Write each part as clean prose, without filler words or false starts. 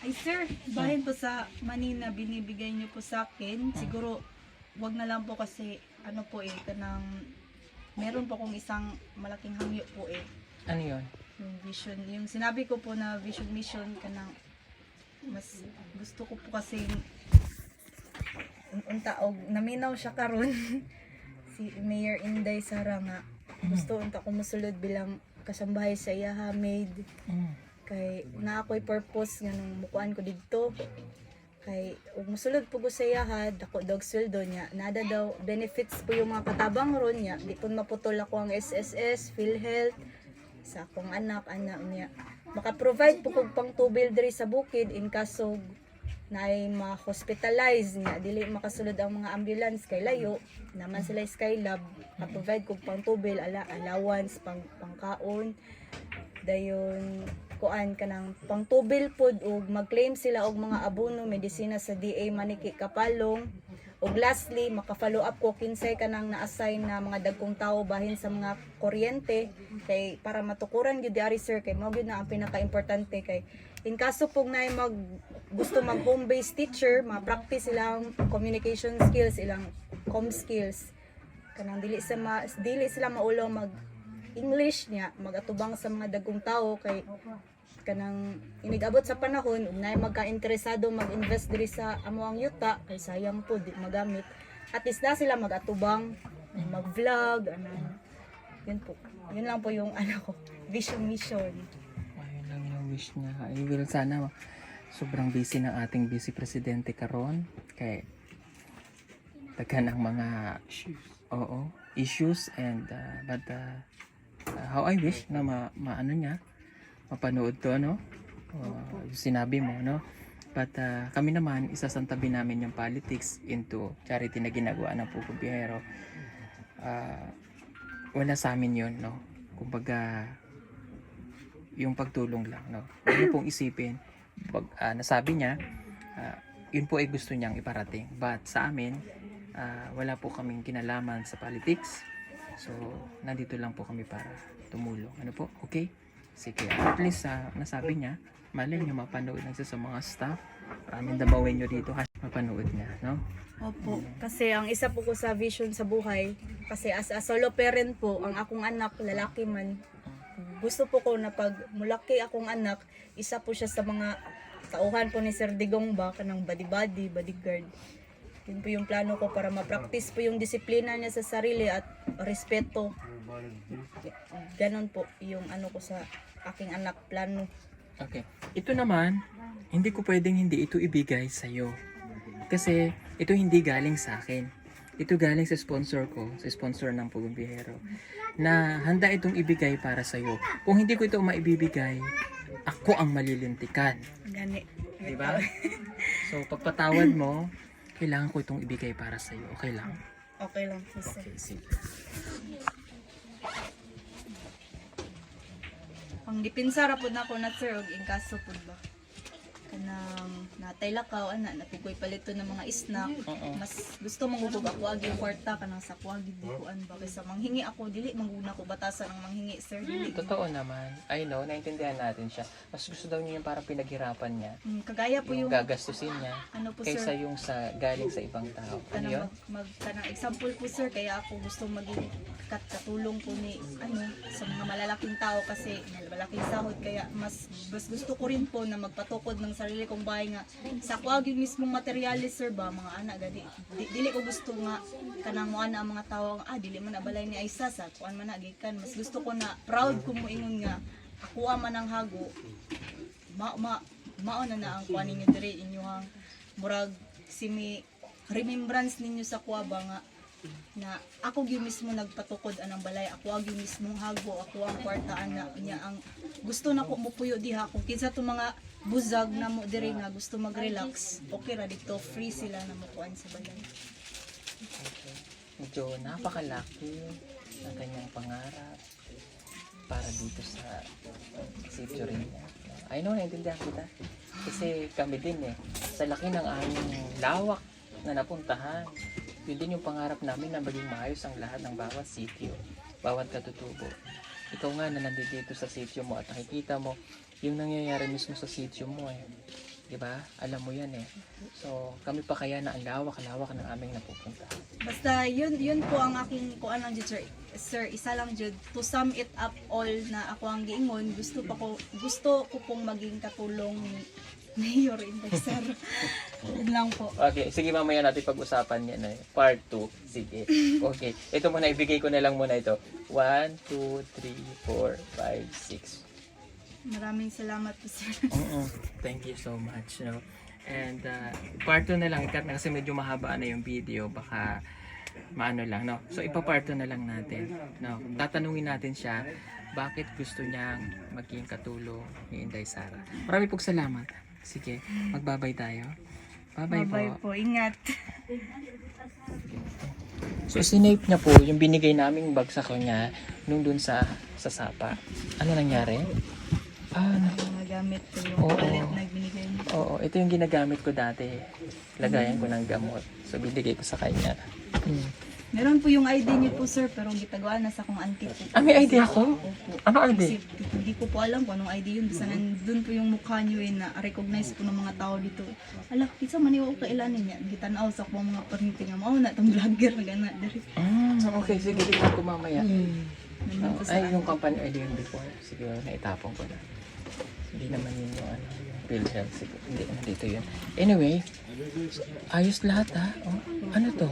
Ay sir, bahin po sa money na binibigay niyo po sa akin, siguro wag na lang po kasi ano po kanang meron po akong isang malaking hangyo po Ano yun? yung vision, yung sinabi ko po na vision mission kanang mas gusto ko po kasi unta og naminaw siya karon si Mayor Inday Sara nga gusto unta ko mosulod bilang kasambahay sa iyaha maid kay na ako'y purpose nga nung mukuan ko didto kay ug mosulod po ko sa iyaha dako dog sweldo niya nada daw benefits po yung mga katabang ron niya di pun maputol ako ang SSS, PhilHealth sa akong anak niya maka-provide po kog pang tubil diri sa bukid in kaso na ay ma-hospitalize niya dili makasulod ang mga ambulance kay layo naman sila Skylab ka-provide kog pang tubil allowance pangkaon dayon kuan kanang pangtubil pod ug mag-claim sila og mga abono medisina sa DA Maniki Kapalong ug lastly maka-follow up ko kinsay kanang na-assign na mga dagkong tawo bahin sa mga kuryente kay para matukuran gyud diari sir kay mao gyud na ang pinaka-importante kay in kaso pug naay gusto mag home based teacher ma-practice silang communication skills ilang com skills kanang dili sila maulo mag English niya magatubang sa mga dagkong tawo kay kanang inigabot sa panahon ug naay magka-interesado mag-invest diri sa amoang yuta kay sayang po di magamit at least na sila magatubang mag-vlog yun lang po yung ko vision mission. Ayun lang yung wish niya. I will sana sobrang busy ng ating busy presidente karon kay daghan ang mga issues and but how I wish na maano niya mapanood to yung sinabi mo but kami naman isasantabi namin yung politics into charity na ginagawa ng Pugo Biyahero. Wala sa amin yun kumbaga yung pagtulong lang huwag niyo pong isipin nasabi niya yun po ay gusto niyang iparating but sa amin wala po kaming kinalaman sa politics so nandito lang po kami para tumulong po okay sige at least nasabi niya malay niyo mapanood na sa mga staff maraming damawin niyo dito mapanood niya Opo, kasi ang isa po ko sa vision sa buhay kasi as a solo parent po ang akong anak lalaki man gusto po ko na pag mulaki akong anak isa po siya sa mga tauhan po ni Sir Digong ba kanang body bodyguard yun po yung plano ko para ma-practice po yung disiplina niya sa sarili at respeto ganon po yung ko sa aking anak plano. Okay ito naman hindi ko pwedeng hindi ito ibigay sa'yo kasi ito hindi galing sa akin ito galing sa sponsor ko sa sponsor ng Pugo Biyahero na handa itong ibigay para sa'yo kung hindi ko ito maibibigay ako ang malilintikan Gani. diba? So pagpatawad mo kailangan ko itong ibigay para sa'yo okay lang? Okay lang po sir. Okay, sige. Ang gipinsara po na ako na sir og inkaso po ba kanang natay lakaw natugoy palito ng mga snack mas gusto mangugog ako agi kwarta kanang sa kuagi bukuan ba kaysa manghingi ako dili manguna ko batasan ang manghingi sir dili Totoo naman I know naintindihan natin siya mas gusto daw niya yung parang pinaghirapan niya kagaya po yung gagastusin niya po kaysa sir yung sa galing sa ibang tao ano yun? kanang example po sir kaya ako gusto maging katulong ko ni sa mga malalaking tao kasi malaking sahod kaya mas gusto ko rin po na magpatukod ng sarili kong bahay nga sa kuag yung mismong materialis sir ba mga anak dili ko gusto nga kanang mo ana ang mga tao dili man abalay ni Aisa sa kuan man gikan mas gusto ko na proud ko mo ingon nga ako man ang hago mao na ang kuan ninyo diri inyong murag simi remembrance ninyo sa kuaba nga na ako gyud mismo nagpatukod anang balay ako gyud mismong hago ako ang kwartaan na niya ang gusto na ko mupuyo diha kung kinsa to mga buzag na mo diri nga gusto mag-relax okay ra dito free sila na mukuan sa balay. Okay. Medyo napakalaki ng kanyang pangarap para dito sa sitio rin niya. I know, naintindihan kita. Kasi kami din sa laki ng aming lawak na napuntahan, yun din yung pangarap namin na maging maayos ang lahat ng bawat sitio, bawat katutubo. Ikaw nga na nandito sa sitio mo at nakikita mo yung nangyayari mismo sa sitio mo 'di ba? Alam mo 'yan eh. So, kami pa kaya na ang lawak-lawak ng aming napupunta. Basta yun po ang aking kuan lang jud, sir, isa lang jud to sum it up all na ako ang giingon, gusto ko pong maging katulong ni Mayor Inday Sara. Yun lang po. Okay, sige mamaya natin pag-usapan yan eh. Part 2. Sige. Okay. Ito muna, ibigay ko na lang muna ito. 1, 2, 3, 4, 5, 6. Maraming salamat po, sir. Thank you so much. No? And part 2 na lang, ikat na kasi medyo mahaba na yung video. Baka maano lang, no? So, ipa-part 2 na lang natin. No? Tatanungin natin siya, bakit gusto niyang maging katulong ni Inday Sara. Marami pong salamat. Sige, magbabay tayo. Bye-bye Bye-bye po. po. Ingat. So, sinape niya po yung binigay naming bag sa kanya nung dun sa sapa. Ano nangyari? Mga gamit ko yung Oo. wallet na binigay niyo. Oo, ito yung ginagamit ko dati. Lagayan ko ng gamot. So, binigay ko sa kanya. Meron po yung ID niyo po, sir, pero gitagawa na sa akong auntie po. May ID ako? Opo. Ano ID? Kasi hindi ko po alam kung anong ID yun. Basta nandun po yung mukha niyo na recognize po ng mga tao dito. Ala, isa maniwa ko kailanin niya. Gitanaw sa akong mga parinti nga. Mao na, itong vlogger na gana. Okay, sige, tignan ko mamaya. Nandun po sa Ay, yung company ID yun before. Siguro, naitapon ko na. Hindi naman yun yung ano, yung PhilHealth. Siguro, hindi, dito yun. Anyway, ayos lahat ha. Oh, ano to?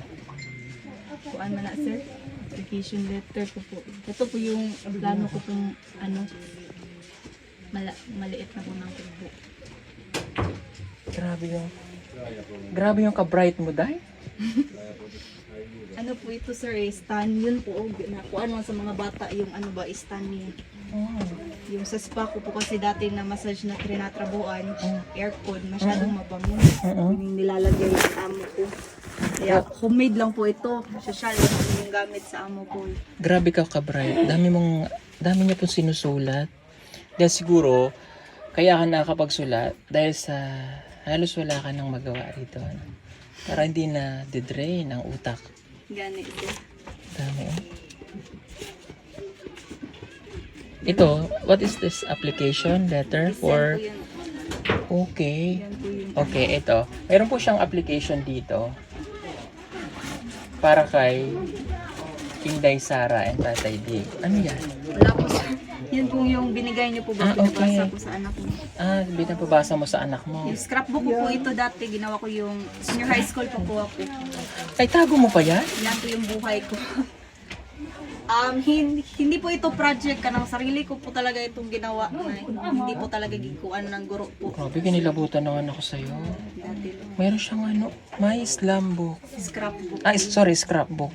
kuan man na, sir. Application letter ko po. Ito po yung plano ko pong maliit na po ng tubo. Grabe yung ka-bright mo, Day. Ano po ito, sir, stand yun po. Nakuha naman sa mga bata yung ano ba, stand niya. Yung sa spa ko po kasi dati na massage na trinatrabuan, aircon, masyadong mabango. Yung nilalagay yung amo ko. Kaya homemade lang po ito. Social lang yung gamit sa amo ko. Grabe ka ka-bright. Dami niya pong sinusulat. Dahil siguro, kaya ka nakakapagsulat dahil sa halos wala ka nang magawa rito. Ano? Para hindi na didrain ang utak. Ganit ito. Dami oh. Ito, what is this application letter for? Yan Okay. po yun. Okay, ito. Meron po siyang application dito para kay Inday Sara and Tatay Dig. Ano yan? Wala po, sir. Yan po yung binigay niyo po ba? Okay. Pinabasa ko sa anak ko. Binabasa mo sa anak mo. Yung scrapbook ko po ito dati. Ginawa ko yung senior high school po po ako. Ay, tago mo pa yan? Yan po yung buhay ko. Hindi po ito project ka ng sarili ko po talaga itong ginawa. Hindi po talaga gikuan ng guro po. Grabe, kinilabutan naman ako sa'yo. Dati po. Mayroon siyang ano, may slam book. Scrapbook. Ay, sorry, scrapbook.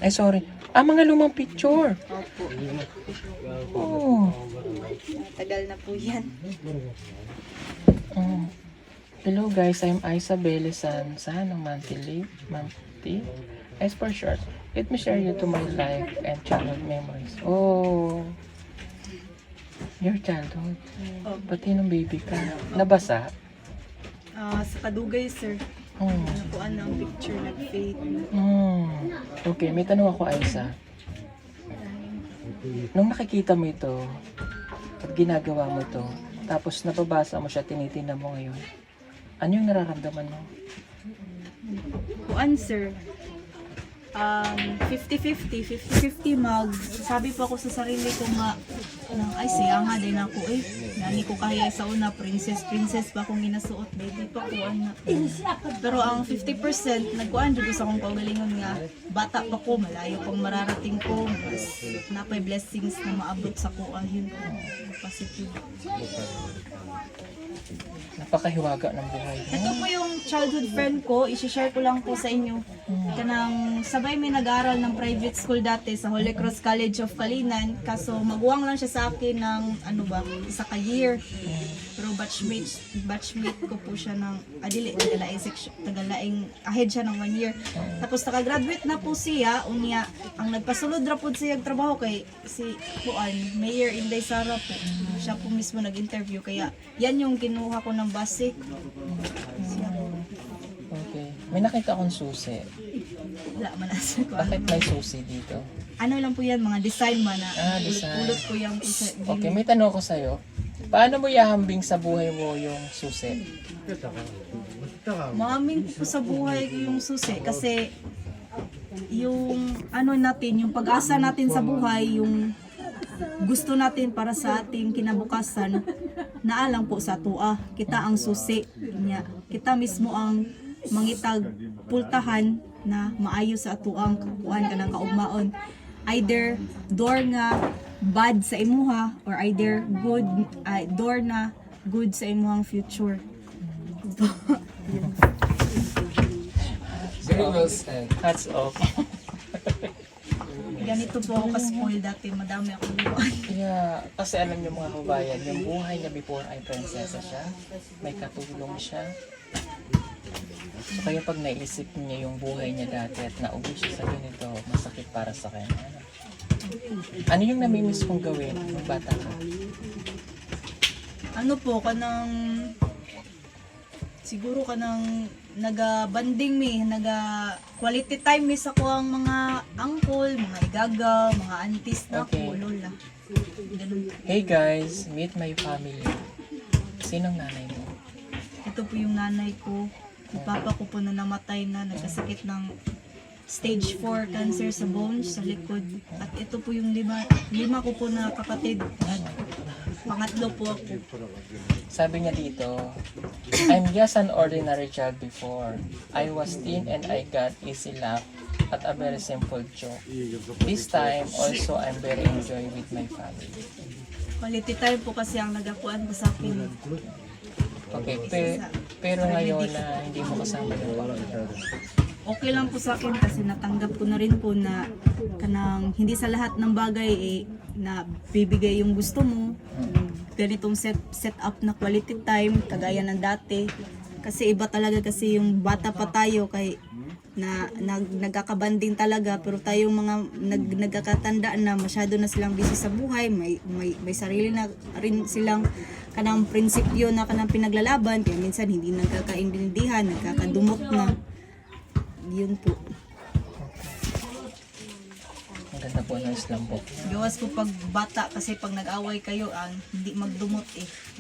Ay, sorry. Mga lumang picture. Opo. Oh. Tagal na po yan. Oh. Hello guys, I'm Isabelle Sansa ng Monthly. As for short, let me share you to my life and childhood memories. Oh. Your childhood. Pati nung baby ka. Nabasa? Sa Kadugay, sir. Oh. Nakuan na ang picture, nag-fade. Okay, may tanong ako, Aisa. Nung nakikita mo ito, at ginagawa mo ito, tapos nababasa mo siya, tinitingnan mo ngayon, ano yung nararamdaman mo? Kuan, sir. 50-50 sabi po ako sa sarili ko nga ay siya nga din ako nani ko kaya sa una princess pa akong ginasuot baby pa kuan na pero ang 50% nagkuan jud sa akong kaugalingon nga bata pa ko malayo pang mararating ko mas napay blessings na maabot sa kuan yun positive. Napakahiwaga ng buhay mo. Ito po yung childhood friend ko, i-share ko lang po sa inyo. Kanang sabay may nag-aaral ng private school dati sa Holy Cross College of Kalinan, kaso maguwang lang siya sa akin ng isa ka year. Pero batchmate ko po siya ng tagalaing ahead siya ng 1 year. Tapos nakagraduate na po siya, unya ang nagpasulod ra po siya trabaho kay si Mayor Inday Sara po. Siya po mismo nag-interview kaya yan yung kinuha ko ng basic. Okay. May nakita akong susi. Wala man na sa ko. Bakit may susi dito? Ano lang po yan, mga design man na Design. ulot ko yung isa. Okay, may tanong ako sa'yo. Paano mo ihahambing sa buhay mo yung susi? Maaming po sa buhay ko yung susi kasi yung ano natin, yung pag-asa natin sa buhay, yung gusto natin para sa ating kinabukasan, naalang po sa tua. Kita ang susi niya. Kita mismo ang mangitag pultahan na maayo sa atuang kuan kanang kaugmaon. Either door nga bad sa imuha or either good door na good sa imuhang future. Very well said. Hats off. Ganito po ako ka-spoil dati, madami akong buwan. Yeah, kasi alam niyo mga kabayan, yung buhay niya before ay prinsesa siya, may katulong siya. So kaya pag naisip niya yung buhay niya dati at nauwi siya sa ganito, masakit para sa kanya. Ano yung namimiss kong gawin nung bata ka? Ano po, siguro kanang naga-banding mi, naga-quality time mi sa ko ang mga uncle, mga igagaw, mga aunties na Okay. ko, lola. Ganun. Hey guys, meet my family. Sinong nanay mo? Ito po yung nanay ko. Yung papa ko po na namatay na, nagkasakit ng stage 4 cancer sa bones, sa likod. At ito po yung lima ko po na kapatid. Pangatlo po ako. Sabi niya dito, I'm just an ordinary child before. I was thin and I got easy laugh at a very simple joke. This time, also, I'm very enjoy with my family. Quality time po kasi ang nagakuan ko sa akin. Okay, pero ngayon na hindi mo kasama yung pamilya. Okay lang po sa akin kasi natanggap ko na rin po na kanang hindi sa lahat ng bagay na bibigay yung gusto mo. Ganitong set up na quality time kagaya ng dati. Kasi iba talaga kasi yung bata pa tayo kay nagkakabanding talaga pero tayong mga nagkakatanda na masyado na silang busy sa buhay, may sarili na rin silang kanang prinsipyo na kanang pinaglalaban kaya minsan hindi nagkakaintindihan, nagkakadumot na. Yun po. Ang ganda po ng islambok. Gawas ko pag bata kasi pag nag-away kayo hindi magdumot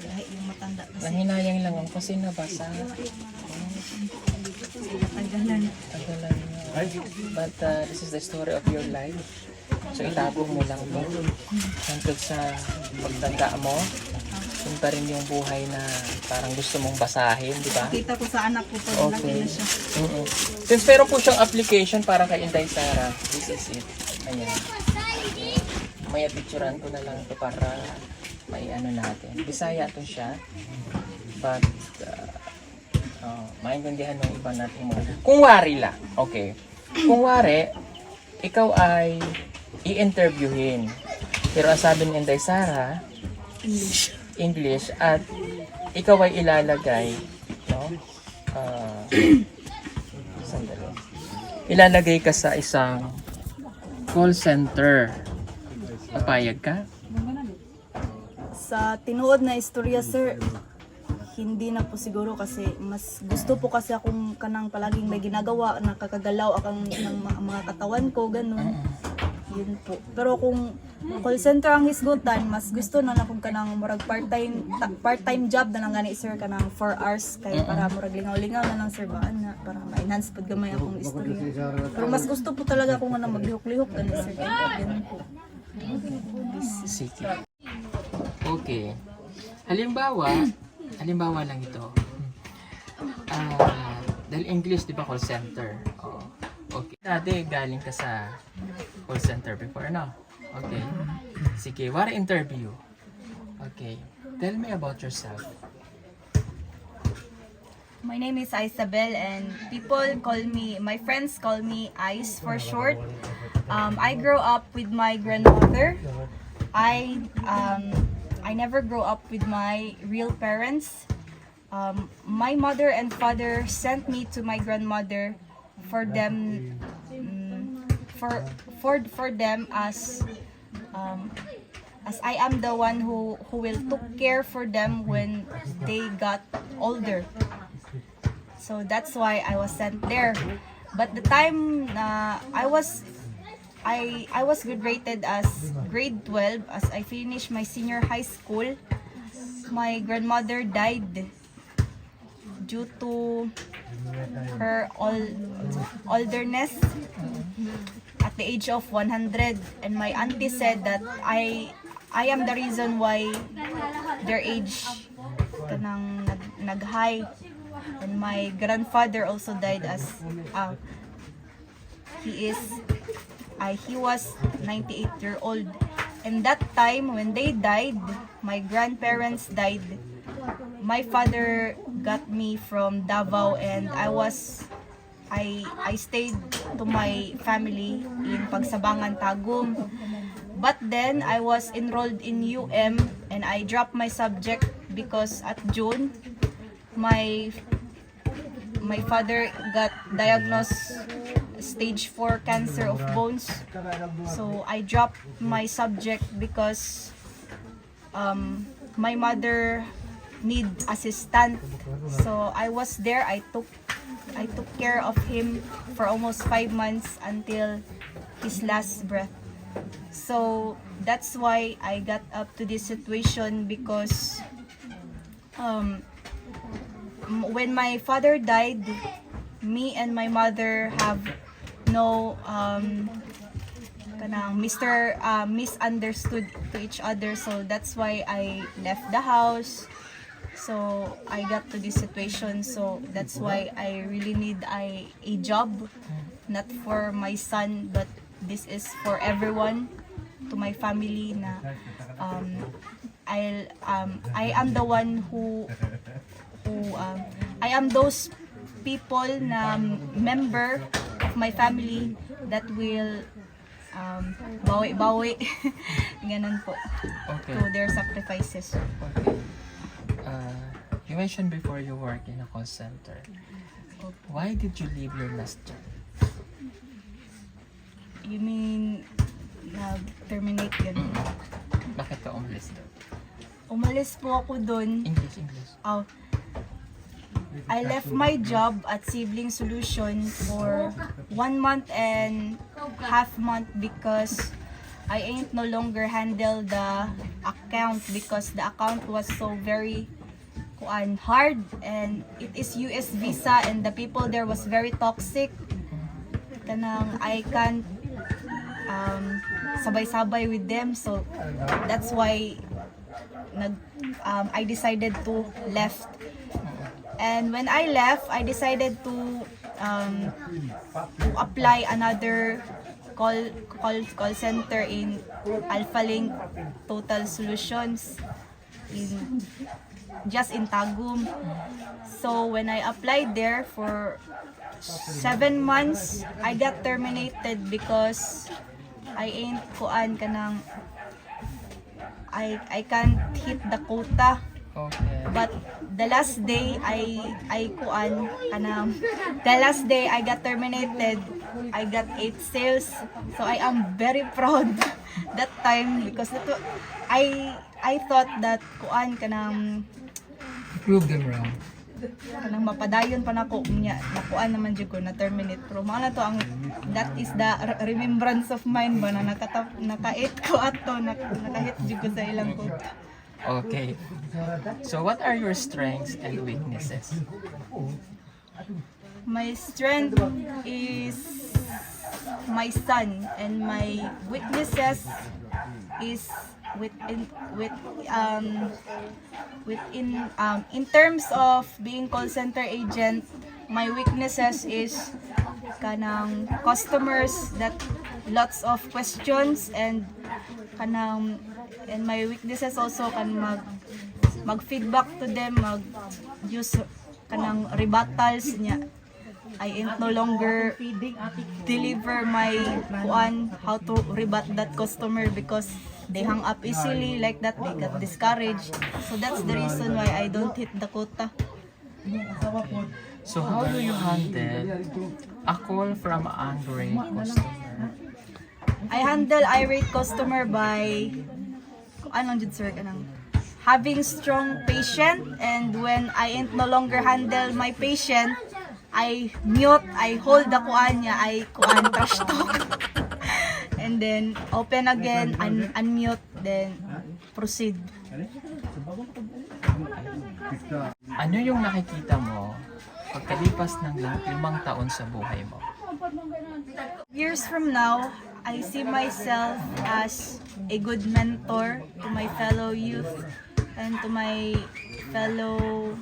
Lahi yung matanda kasi Nanghinayang lang ako kasi nabasa. tagalan. Tagalan niya. But this is the story of your life. So itago mo lang to. Hanggang sa pagtanda mo, yun pa rin yung buhay na parang gusto mong basahin, di ba? Kita ko sa anak ko pag laki na siya. Since meron po siyang application para kay Inday Sara, this is it. Ayan. May picturean ko na lang ito para may ano natin. Bisaya to siya. But, maintindihan ng iba natin mo. Kung wari lang, okay. Kung wari, ikaw ay i-interviewin. Pero ang sabi ni Inday Sara, English at ikaw ay ilalagay, no? Sandali. Ilalagay ka sa isang call center. Papayag ka? Sa tinuod na istorya sir, hindi na po siguro kasi mas gusto po kasi akong kanang palaging may ginagawa, nakakagalaw akong ng mga katawan ko, ganun. Yun po. Pero kung call center ang hisgutan, mas gusto na akong kanang murag part-time job na lang gani sir, kanang 4 hours kay para murag lingaw-lingaw na lang sir baan na para ma-enhance pud gamay akong istorya. Pero mas gusto po talaga akong nga maglihok-lihok gani sir. Ganun po. Sige. Okay. Halimbawa lang ito. Dahil English, di ba, call center. Oh. Okay. Dati galing ka sa call center before, no? Okay. Sige, what interview? Okay. Tell me about yourself. My name is Isabel and my friends call me Ice for short. I grew up with my grandmother. I never grew up with my real parents. My mother and father sent me to my grandmother for them for them as I am the one who will took care for them when they got older. So that's why I was sent there. But the time I was graduated as grade 12 as I finished my senior high school. my grandmother died due to her olderness at the age of 100, and my auntie said that I am the reason why their age kanang nag-high, and my grandfather also died as he was 98-year-old. And that time when they died, my grandparents died. My father got me from Davao, and I stayed to my family in Pagsabangan, Tagum. But then I was enrolled in UM, and I dropped my subject because at June my father got diagnosed stage 4 cancer of bones. So I dropped my subject because my mother need assistant. So I was there. I took care of him for almost 5 months until his last breath. So that's why I got up to this situation, because when my father died, me and my mother have no misunderstood to each other. So that's why I left the house. So I got to this situation. So that's why I really need a job, not for my son, but this is for everyone, to my family. Na I am the one who I am those people na member of my family that will bawi-bawi ganun po, Okay. to their sacrifices. Okay. You mentioned before you work in a call center. Why did you leave your last job? You mean nag-terminate ganun? Bakit ka umalis doon? Umalis po ako doon. English. I left my job at Sibling Solution for 1 month and half month because I ain't no longer handle the account, because the account was so very hard, and it is US visa, and the people there was very toxic. Kanang I can't sabay-sabay with them, so that's why I decided to left. And when I left, I decided to apply another call center in Alphalink Total Solutions just in Tagum. So when I applied there for 7 months, I got terminated because I ain't kanang I can't hit the quota. Okay. But the last day the last day I got terminated, I got 8 sales. So I am very proud that time, because I thought that kanang Prove them wrong. mapadayon pa nako niya, nakuan naman jud ko na terminate. Pero mao na to ang that is the remembrance of mine ba na naka-8 ko ato, nakahit jud ko sa ilang ko. Okay. So what are your strengths and weaknesses? My strength is my son, and my weaknesses is in terms of being call center agent. My weaknesses is kanang customers that lots of questions, and my weaknesses also kan mag feedback to them, mag use kanang rebuttals niya. I ain't no longer deliver my how to rebut that customer, because they hang up easily like that, they got discouraged. So that's the reason why I don't hit the quota. So how do you handle a call from an angry customer? I handle irate customer by having strong patient, and when I ain't no longer handle my patient, I mute, I hold the niya, I trash talk. And then open again, unmute, then proceed. Ano yung nakikita mo pagkalipas ng 5 taon sa buhay mo? Years from now, I see myself as a good mentor to my fellow youth and to my fellow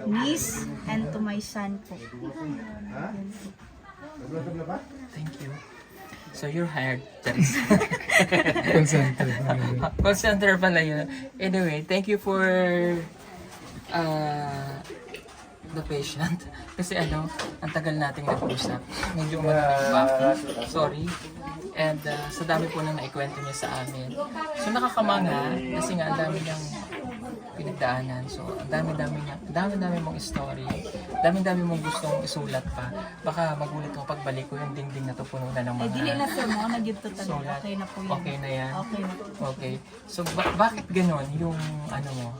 niece and to my son po. Thank you. So you're hired, Charis. Call center. Call center pala yun. Anyway, thank you for the patient. Kasi ang tagal nating nag-usap. Medyo umalang sorry. And sa dami po nang naikwento niya sa amin. So nakakamanga kasi nga ang dami niyang pinagdaanan. So ang dami mong story. Dami mong gustong isulat pa. Baka magulit ko pagbalik ko yung dingding na to puno na ng mga Dili na sir mo, nag-to talaga. sulat. Okay na po yan. Okay na yan. Okay na po. Okay. So bakit ganon yung mo?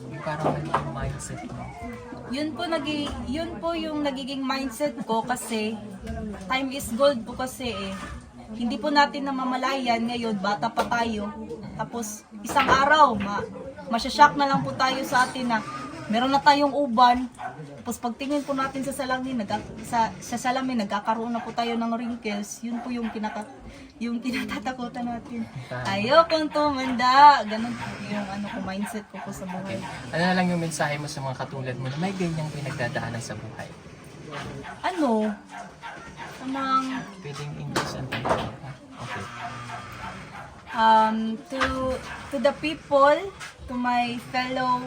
Yung parang naging mindset mo. Yun po yung nagiging mindset ko kasi time is gold po kasi eh. Hindi po natin namamalayan ngayon, bata pa tayo. Tapos isang araw, masyashock na lang po tayo sa atin na meron na tayong uban. Tapos pagtingin po natin sa salamin, nagkakaroon na po tayo ng wrinkles. Yun po yung kinatatakutan natin. Ayokong tumanda. Ganun po yung mindset ko po sa buhay. Ano na lang yung mensahe mo sa mga katulad mo na may ganyang pinagdadaanan sa buhay? Pwedeng English and Tagalog. Okay. To the people, to my fellow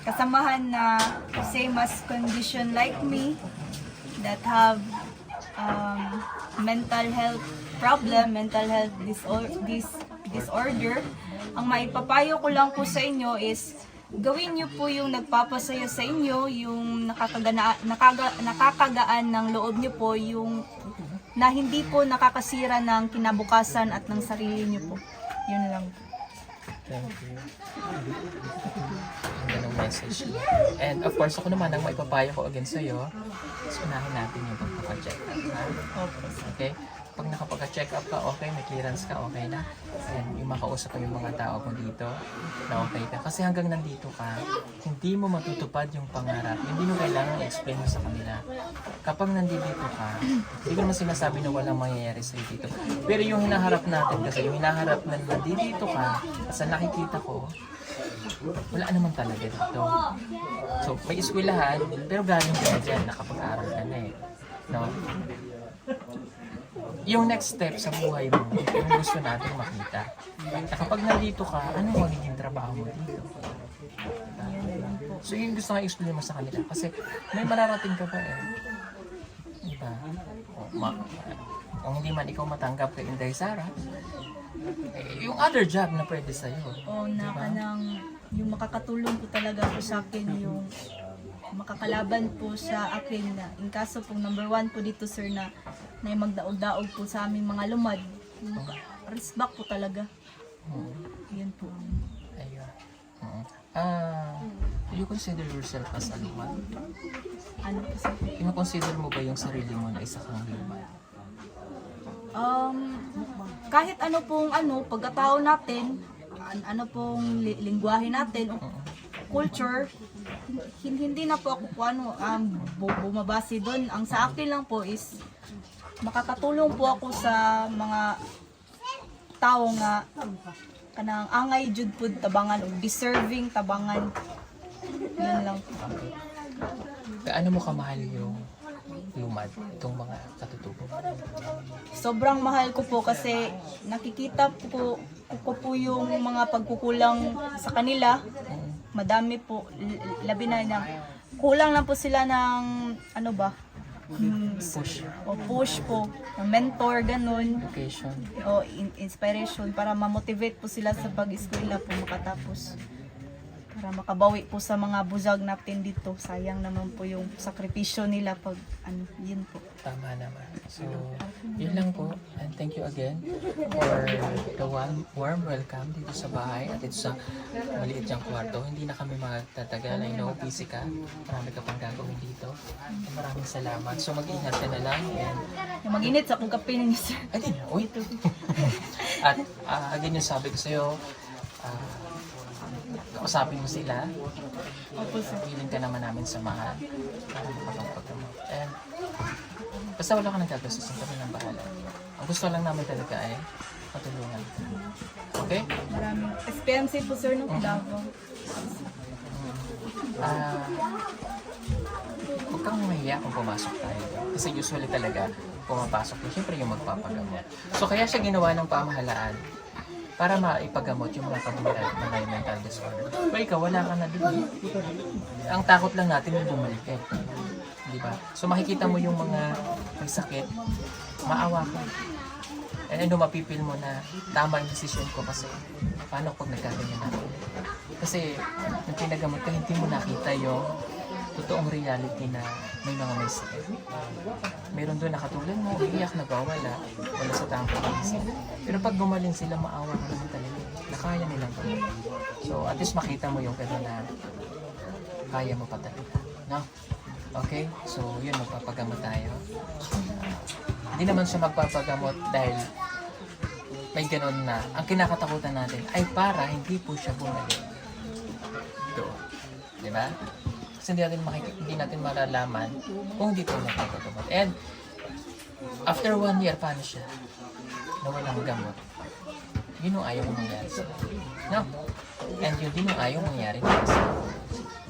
kasamahan na same as condition like me that have mental health problem, mental health disorder, ang maipapayo ko lang po sa inyo is gawin niyo po yung nagpapasaya sa inyo, yung nakakagaan ng loob niyo po, yung na hindi po nakakasira ng kinabukasan at ng sarili niyo po. Yun lang po. Thank you. Ang ganong message. And of course, ako naman ang maipapayo ko again sa'yo, so unahin natin yung pagpapa-check up. Okay? Pag nakapagka-check up ka, okay, may clearance ka, okay na. And yung makausap mo yung mga tao mo dito, na okay ka. Kasi hanggang nandito ka, hindi mo matutupad yung pangarap. Hindi mo kailangan i-explain mo sa kanila. Kapag nandito ka, hindi ko naman sinasabi na walang mangyayari sa'yo dito. Pero yung hinaharap natin kasi, yung hinaharap na nandito ka, sa nakikita ko, wala naman talaga dito. So, may eskwelahan, pero galing ka na dyan, nakapag-aral ka na eh. No? Yung next step sa buhay mo, yung gusto natin makita. Na kapag nandito ka, ano magiging trabaho mo dito? So yung gusto nga i-explain mo sa kanila. Kasi may mararating ka pa eh. Diba? Kung hindi man ikaw matanggap kay Inday Sara, yung other job na pwede sa'yo. Yung makakatulong po talaga po sa akin, yung makakalaban po sa akin na in kaso pong number 1 po dito sir na magdaog-daog po sa aming mga lumad. Respect po talaga. Yan po. Ayun. Do you consider yourself as a lumad? Ano po sir? Kino-consider mo ba yung sarili mo na isa kang lumad? Kahit ano pong pagkatao natin, ano pong lingwahe natin, culture, hindi na po ako bumabase doon. Ang sa akin lang po is makakatulong po ako sa mga tao nga kanang angay jud pud tabangan o deserving tabangan. Yan lang po. Gaano mo kamahal yung lumad, itong mga katutubo? Sobrang mahal ko po kasi nakikita ko yung mga pagkukulang sa kanila. Madami po, labi na kulang lang po sila ng push po, ng mentor, ganun. Education. O inspiration para ma-motivate po sila sa pag-eskwela po makatapos. Para makabawi po sa mga buzag natin dito. Sayang naman po yung sakripisyo nila pag yun po. Tama naman. So, yun lang po. And thank you again for the warm welcome dito sa bahay at dito sa maliit niyang kwarto. Hindi na kami magtatagal. I know, busy ka. Marami ka pang gagawin dito. And maraming salamat. So, mag-ingat ka na lang. And Mag-init sa kong kape ninyo sir. Ay, din. Uy. At again yung sabi ko sa'yo, kausapin mo sila. Opo, sir. Willing ka naman namin samahan para makapagpagamot. And basta wala ka nang gagastusin, kami nang bahala. Ang gusto lang namin talaga ay matulungan ka. Okay? Maraming expensive po, sir, no? Davao. Huwag kang mahiya kung pumasok tayo. Kasi usually talaga, pumapasok ko, siyempre yung magpapagamot. So kaya siya ginawa ng pamahalaan para maipagamot yung mga kabulan na may mental disorder. Pero ikaw, wala ka na doon. Ang takot lang natin yung bumalik eh. Di ba? So makikita mo yung mga may sakit, maawa ka. And ano, mapipil mo na tama yung decision ko kasi paano pag nagkaganyan natin? Kasi nung pinagamot ka, hindi mo nakita yung totoong reality na may mga may sakit. Meron doon nakatulad mo, iiyak, nagwawala, wala sa tamang pag-iisip. Pero pag gumaling sila, maawa ka naman talaga. Nakaya nilang gawin. So at least makita mo yung gano'n na kaya mo pa talaga. No? Okay? So yun, magpapagamot tayo. Hindi naman siya magpapagamot dahil may gano'n na ang kinakatakutan natin ay para hindi po siya bumalik doon. Di ba? Kasi hindi natin malalaman kung hindi tayo nagpapagamot. And after 1 year, paano siya? Na walang gamot. Yun yung ayaw mong mangyari sa no? And yun din yung ayaw mangyari sa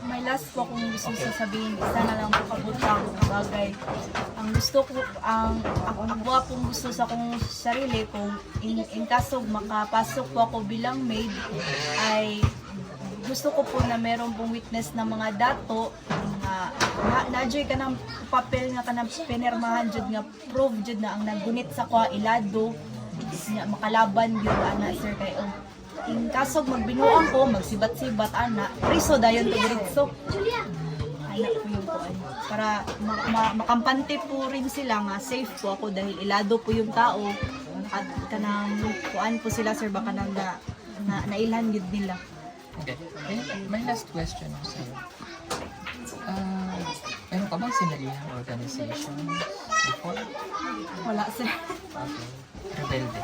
May last po akong gusto sasabihin, isa na lang po kabutang bagay. Ang gusto ko, ang ako pong gusto sa kong sarili, kung in kaso makapasok po ako bilang maid, ay gusto ko po na meron pong witness ng mga dato nga na-joy ka ng papel nga ka ng pinirmahan jud nga proof jud na ang nagunit sa kwa ilado nga makalaban yun ana sir kay in kaso magbinuang ko magsibat-sibat ana priso dayon to diretso ana po yung kuan para makampante po rin sila nga safe po ako dahil ilado po yung tao at kanang kuan po sila sir baka nang nailhan gid nila. Okay. My last question ako sa'yo. Meron ka bang sinalihang organization before? Wala sir. Okay. Rebelde?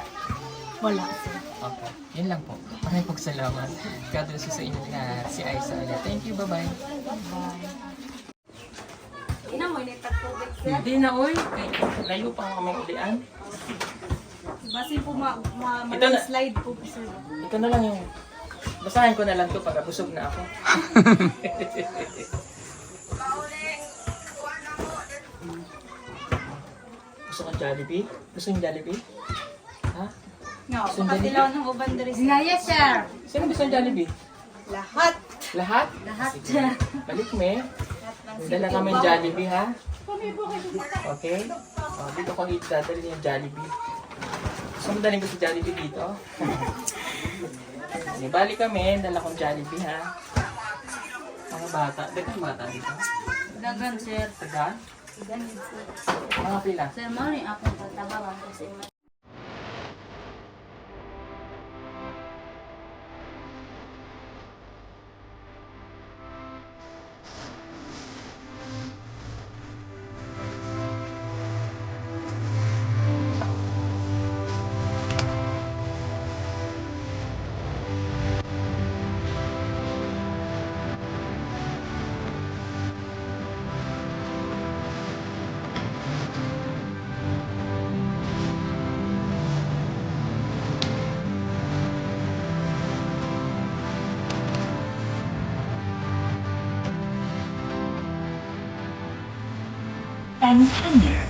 Wala sir. Okay. Yun lang po. Maraming pagsalamat. God bless you sa inyo na si Aiza ulit. Thank you. Bye-bye. Hindi na, oy. Layo pa kami ulian. Basi po Ito na. slide po sir. Ito na lang yung... Basahin ko na lang to pagka busog na ako. Gusto kang Jollibee? Gusto yung Jollibee? Ha? No, Gusto yung pakatilaw Jollibee? ng uban diri sir. Yes, sir. Sino gusto yung Jollibee? Lahat. Lahat? Lahat, Sige. sir. Balik me. Dala kami yung Jollibee, ha? Okay? O, dito ko itadali yung Jollibee. Gusto mo dalhin ko si Jollibee dito? Sige, balik kami. Dala kong Jollibee, ha? Mga bata. Dito yung bata dito. Dagan, sir. Taga? Mga pila. Sir, mo rin akong tatabawan kasi and tender.